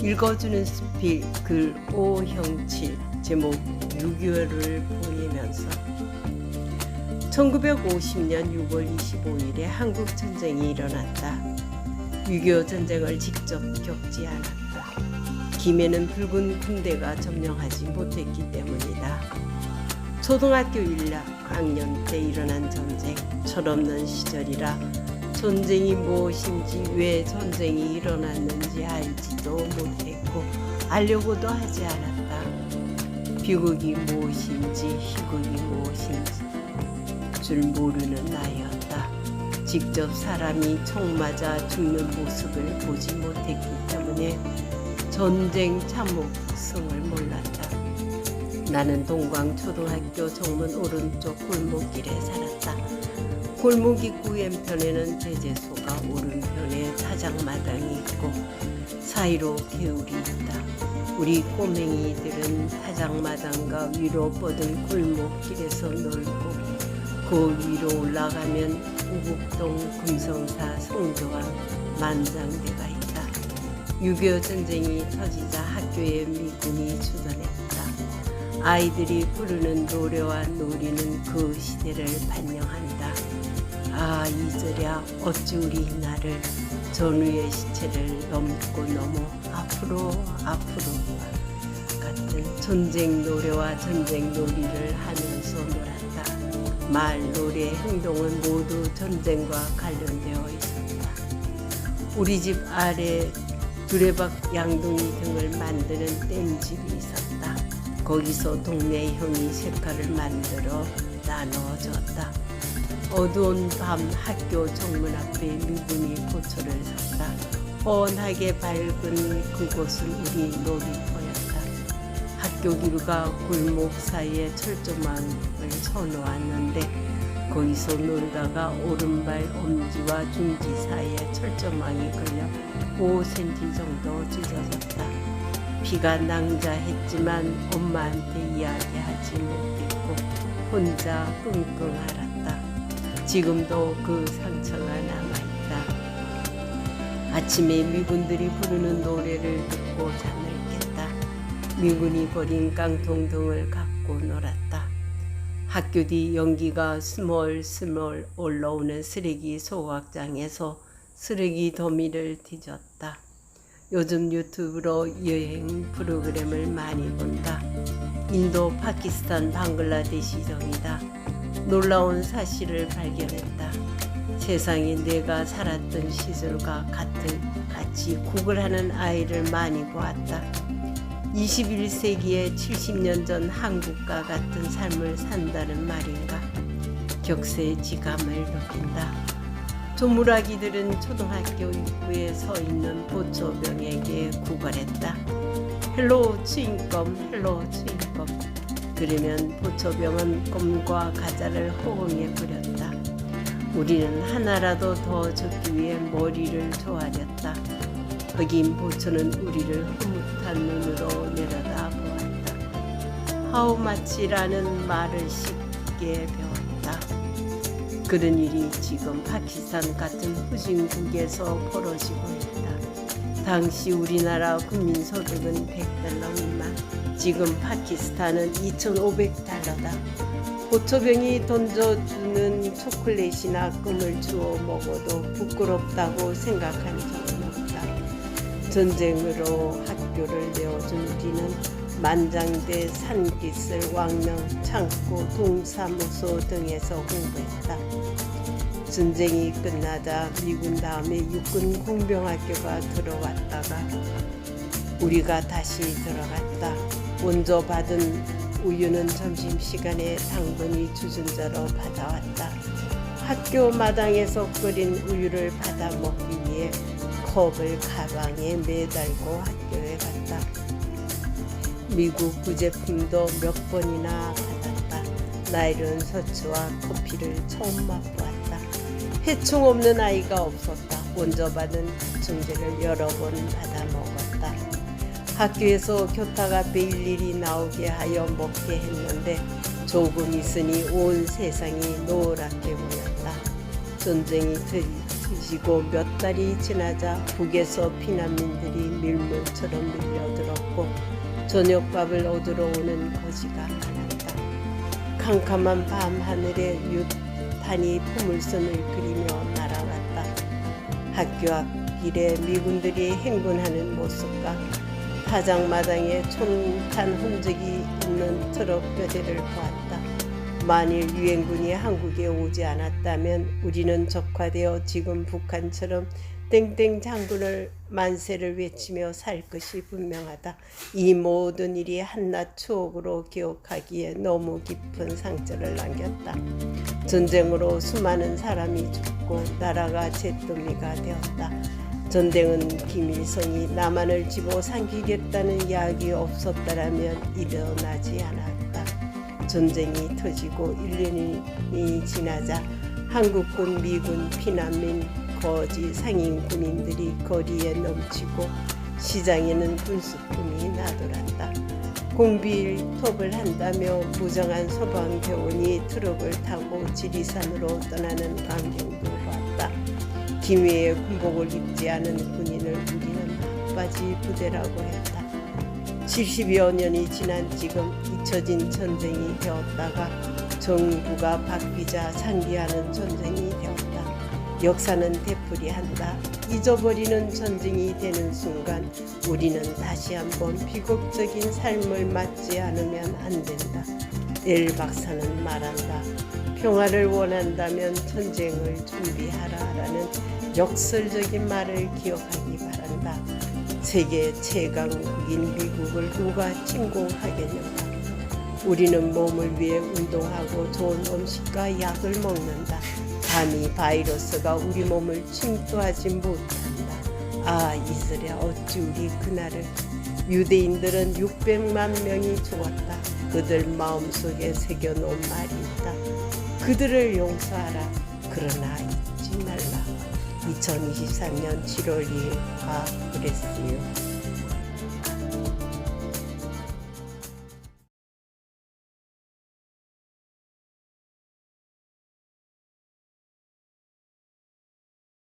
읽어주는 스필 글 오형칠 제목 6.25를 보이면서 1950년 6월 25일에 한국 전쟁이 일어났다. 6.25 전쟁을 직접 겪지 않았다. 김해는 붉은 군대가 점령하지 못했기 때문이다. 초등학교 1학년 때 일어난 전쟁, 철없는 시절이라 전쟁이 무엇인지 왜 전쟁이 일어났는지 알지도 못했고 알려고도 하지 않았다. 비극이 무엇인지 희극이 무엇인지 줄 모르는 나이였다. 직접 사람이 총 맞아 죽는 모습을 보지 못했기 때문에 전쟁 참혹성을 몰랐다. 나는 동광초등학교 정문 오른쪽 골목길에 살았다. 골목 입구 왼편에는 제재소가 오른편에 타작마당이 있고 사이로 개울이 있다. 우리 꼬맹이들은 타작마당과 위로 뻗은 골목길에서 놀고 그 위로 올라가면 우북동 금성사 성조와 만장대가 있다. 6.25 전쟁이 터지자 학교에 미군이 주둔했다. 아이들이 부르는 노래와 놀이는 그 시대를 반영한다. 아, 이제랴 어찌 우리 나를 전우의 시체를 넘고 넘어 앞으로 같은 전쟁 노래와 전쟁 놀이를 하면서 놀았다. 말, 노래, 행동은 모두 전쟁과 관련되어 있었다. 우리 집 아래 두레박 양동이 등을 만드는 땜집이 있었다. 거기서 동네 형이 색깔을 만들어 나눠줬다. 어두운 밤 학교 정문 앞에 미군이 고초를 섰다. 훤하게 밝은 그곳은 우리 놀이터였다. 학교 길과 골목 사이에 철조망을 서놓았는데 거기서 놀다가 오른발 엄지와 중지 사이에 철조망이 걸려 5cm 정도 찢어졌다. 피가 낭자했지만 엄마한테 이야기하지 못했고 혼자 끙끙 앓았다. 지금도 그 상처가 남아있다. 아침에 미군들이 부르는 노래를 듣고 잠을 깼다. 미군이 버린 깡통등을 갖고 놀았다. 학교 뒤 연기가 스멀스멀 올라오는 쓰레기 소각장에서 쓰레기 더미를 뒤졌다. 요즘 유튜브로 여행 프로그램을 많이 본다. 인도, 파키스탄, 방글라데시 등이다. 놀라운 사실을 발견했다. 세상에 내가 살았던 시절과 같이 구글하는 아이를 많이 보았다. 21세기에 70년 전 한국과 같은 삶을 산다는 말인가. 격세지감을 느낀다. 조물아기들은 초등학교 입구에 서 있는 보초병에게 구걸했다. 헬로 주인검, 헬로 주인검. 그러면 보초병은 껌과 과자를 호응해 부렸다. 우리는 하나라도 더 줬기 위해 머리를 조아렸다. 흑인 보초는 우리를 흐뭇한 눈으로 내려다 보았다. 하우마치라는 말을 쉽게 배웠다. 그런 일이 지금 파키스탄 같은 후진국에서 벌어지고 있다. 당시 우리나라 국민소득은 $100 미만, 지금 파키스탄은 $2,500다. 보초병이 던져주는 초콜릿이나 껌을 주워 먹어도 부끄럽다고 생각한 적은 없다. 전쟁으로 학교를 내어준 우리는 만장대, 산기슭, 왕릉, 창고, 동사무소 등에서 공부했다. 전쟁이 끝나자 미군 다음에 육군 공병학교가 들어왔다가 우리가 다시 들어갔다. 먼저 받은 우유는 점심시간에 당번이 주전자로 받아왔다. 학교 마당에서 끓인 우유를 받아 먹기 위해 컵을 가방에 매달고 학교에 갔다. 미국 구제품도 몇 번이나 받았다. 나일론 셔츠와 커피를 처음 맛보았다. 해충 없는 아이가 없었다. 먼저 받은 중제를 여러 번 받아 먹었다. 학교에서 교탁 앞에 일일이 나오게 하여 먹게 했는데 조금 있으니 온 세상이 노랗게 보였다. 전쟁이 터지고 몇 달이 지나자 북에서 피난민들이 밀물처럼 밀려들었고 저녁밥을 얻으러 오는 거지가 많았다. 캄캄한 밤 하늘에 유탄이 포물선을 그리며 날아갔다. 학교 앞길에 미군들이 행군하는 모습과 타작마당에 총탄 흔적이 있는 트럭 몇 대를 보았다. 만일 유엔군이 한국에 오지 않았다면 우리는 적화되어 지금 북한처럼 땡땡 장군을 만세를 외치며 살 것이 분명하다. 이 모든 일이 한낱 추억으로 기억하기에 너무 깊은 상처를 남겼다. 전쟁으로 수많은 사람이 죽고 나라가 잿더미가 되었다. 전쟁은 김일성이 남한을 집어삼키겠다는 이야기 없었다라면 일어나지 않았다. 전쟁이 터지고 1년이 지나자 한국군, 미군, 피난민, 거지, 상인 군인들이 거리에 넘치고 시장에는 군수품이 나돌았다. 공비일톱을 한다며 무정한 소방대원이 트럭을 타고 지리산으로 떠나는 광경도 봤다. 기미의 군복을 입지 않은 군인을 우리는 막바지 부대라고 했다. 70여 년이 지난 지금 잊혀진 전쟁이 되었다가 정부가 바뀌자 상기하는 전쟁이 되었다. 역사는 되풀이한다. 잊어버리는 전쟁이 되는 순간 우리는 다시 한번 비극적인 삶을 맞지 않으면 안 된다. 엘 박사는 말한다. 평화를 원한다면 전쟁을 준비하라라는 역설적인 말을 기억하기 바란다. 세계 최강국인 미국을 누가 침공하겠는가? 우리는 몸을 위해 운동하고 좋은 음식과 약을 먹는다. 감히 바이러스가 우리 몸을 침투하지 못한다. 아, 이스라엘 어찌 우리 그날을. 유대인들은 600만 명이 죽었다. 그들 마음속에 새겨놓은 말이 있다. 그들을 용서하라. 그러나 잊지 말라. 2023년 7월 2일 그랬어요.